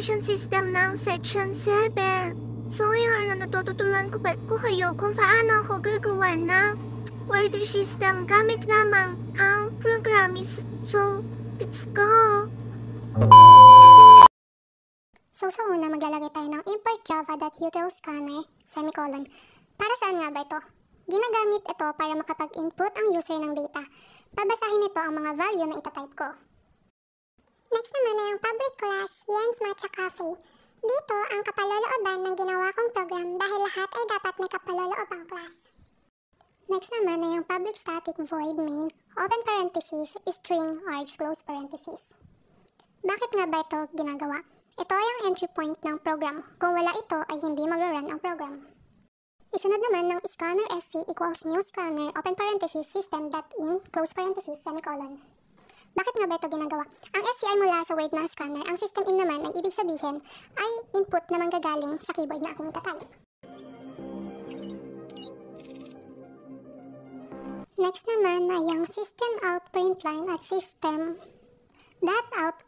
Navigation System ng Section 7. So ngayon, natututuruan ko kayo kung paano ako gagawa ng order system gamit lamang ang programming. So, let's go! So sa una, maglalagay tayo ng import java.util scanner, semicolon. Para saan nga ba ito? Ginagamit ito para makapag-input ang user ng data. Babasahin nito ang mga value na itatype ko. Next naman ay ang public class, Jens Matcha Coffee. Dito ang kapalolooban ng ginawa kong program dahil lahat ay dapat may kapaloloobang class. Next naman ay ang public static void main, open parenthesis, string, args, close parenthesis. Bakit nga ba ito ginagawa? Ito ay ang entry point ng program. Kung wala ito ay hindi mag-run ang program. Isunod naman ng scanner sc equals new scanner, open parenthesis, system.in, close parenthesis, semicolon. Bakit nga ba ito ginagawa? Ang sc ay mula sa word ng scanner. Ang system in naman ay ibig sabihin ay input na manggagaling sa keyboard na aking itatype. Next naman ay ang system out print line at system.out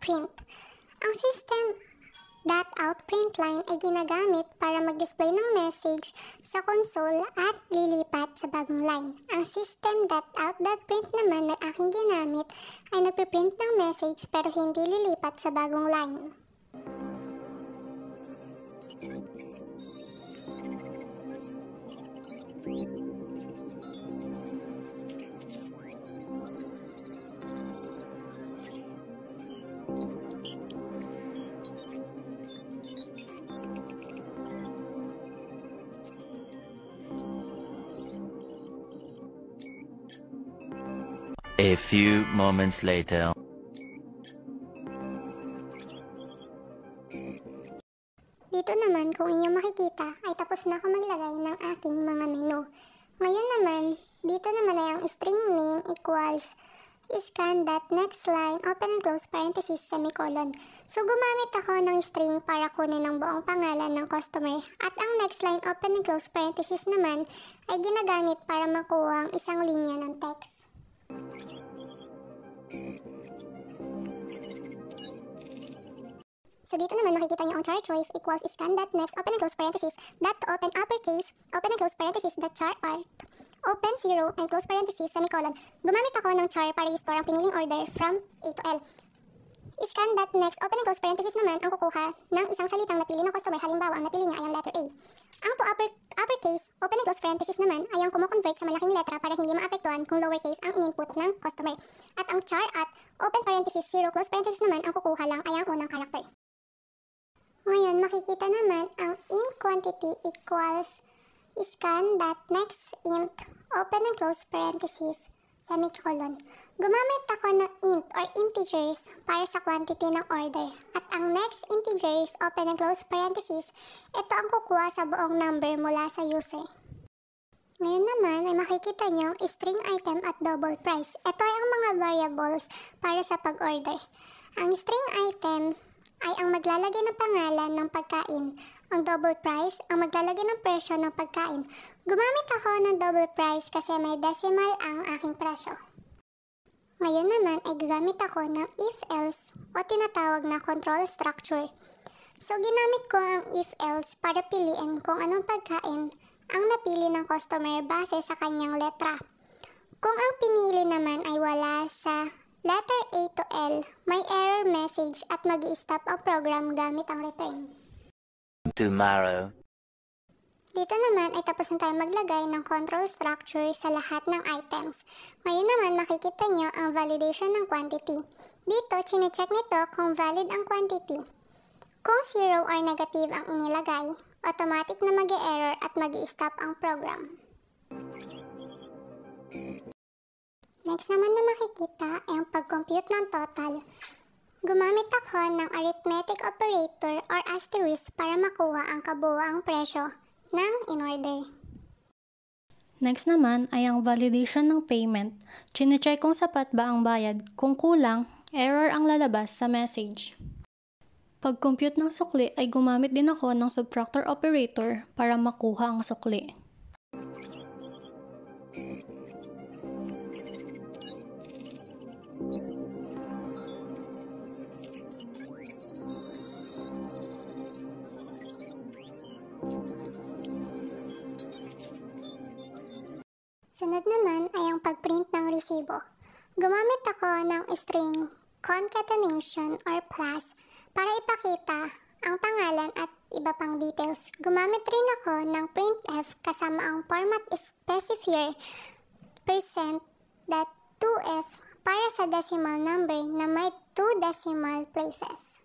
print. Ang system.out print line ay ginagamit para mag-display ng message sa console at lilipat sa bagong line. Ang system.out.print naman na aking ginamit ay nagpiprint ng message pero hindi lilipat sa bagong line. A few moments later. Dito naman, kung inyong makikita, ay tapos na ako maglagay ng aking mga menu. Ngayon naman, dito naman ay ang string name equals scan.nextLine, open and close parenthesis, semicolon. So, gumamit ako ng string para kunin ang buong pangalan ng customer. At ang next line, open and close parenthesis naman, ay ginagamit para makuha ang isang linya ng text. So dito naman makikita nyo ang char choice equals scan.next, open and close parenthesis, dot to open uppercase, open and close parenthesis, dot char art, open 0 and close parenthesis, semicolon. Gumamit ako ng char para i-store ang piniling order from A to L. Scan.next, open and close parenthesis naman ang kukuha ng isang salitang napili ng customer, halimbawa ang napili niya ay ang letter A. Ang to uppercase, open and close parenthesis naman ay ang kumoconvert sa malaking letra para hindi maapektuhan kung lowercase ang in-input ng customer. At ang char at open parenthesis 0 close parenthesis naman ang kukuha lang ay ang unang karakter. Ngayon, makikita naman ang int quantity equals scan.nextInt, open and close parenthesis, semicolon. Gumamit ako ng int or integers para sa quantity ng order. At ang next integers, open and close parenthesis, ito ang kukuha sa buong number mula sa user. Ngayon naman ay makikita nyo ang string item at double price. Ito ay ang mga variables para sa pag-order. Ang string item ay ang maglalagay ng pangalan ng pagkain. Ang double price, ang maglalagay ng presyo ng pagkain. Gumamit ako ng double price kasi may decimal ang aking presyo. Ngayon naman ay gagamit ako ng if-else o tinatawag na control structure. So ginamit ko ang if-else para piliin kung anong pagkain ang napili ng customer base sa kanyang letra. Kung ang pinili naman ay wala sa letter A to L, may error message at mag-i-stop ang program gamit ang return. Tomorrow. Dito naman ay tapos na tayo maglagay ng control structure sa lahat ng items. Ngayon naman makikita nyo ang validation ng quantity. Dito, chine-check nito kung valid ang quantity. Kung 0 or negative ang inilagay, automatic na mag-e-error at mag-i-stop ang program. Next naman na makikita ay ang pag-compute ng total. Gumamit ako ng arithmetic operator or asterisk para makuha ang kabuuang presyo ng in-order. Next naman ay ang validation ng payment. Chine-check kung sapat ba ang bayad. Kung kulang, error ang lalabas sa message. Pag-compute ng sukli ay gumamit din ako ng subtractor operator para makuha ang sukli. Sunod naman ay ang pagprint ng resibo. Gumamit ako ng string concatenation or plus para ipakita ang pangalan at iba pang details. Gumamit rin ako ng printf kasama ang format specifier %.2f para sa decimal number na may 2 decimal places.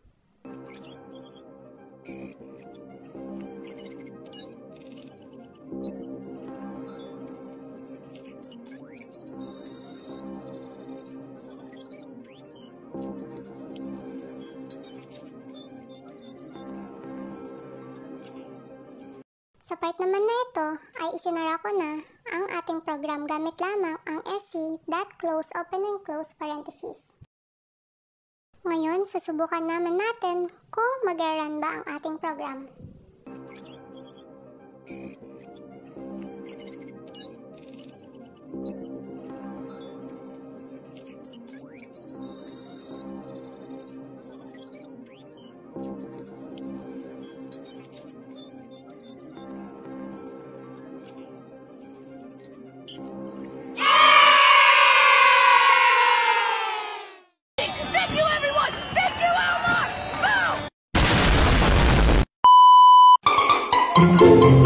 Sa part naman na ito ay isinara ko na ang ating program gamit lamang ang sc.close open and close parentheses. Ngayon, susubukan naman natin kung mag-run ba ang ating program. Thank you, everyone! Thank you, Elmar! Boom!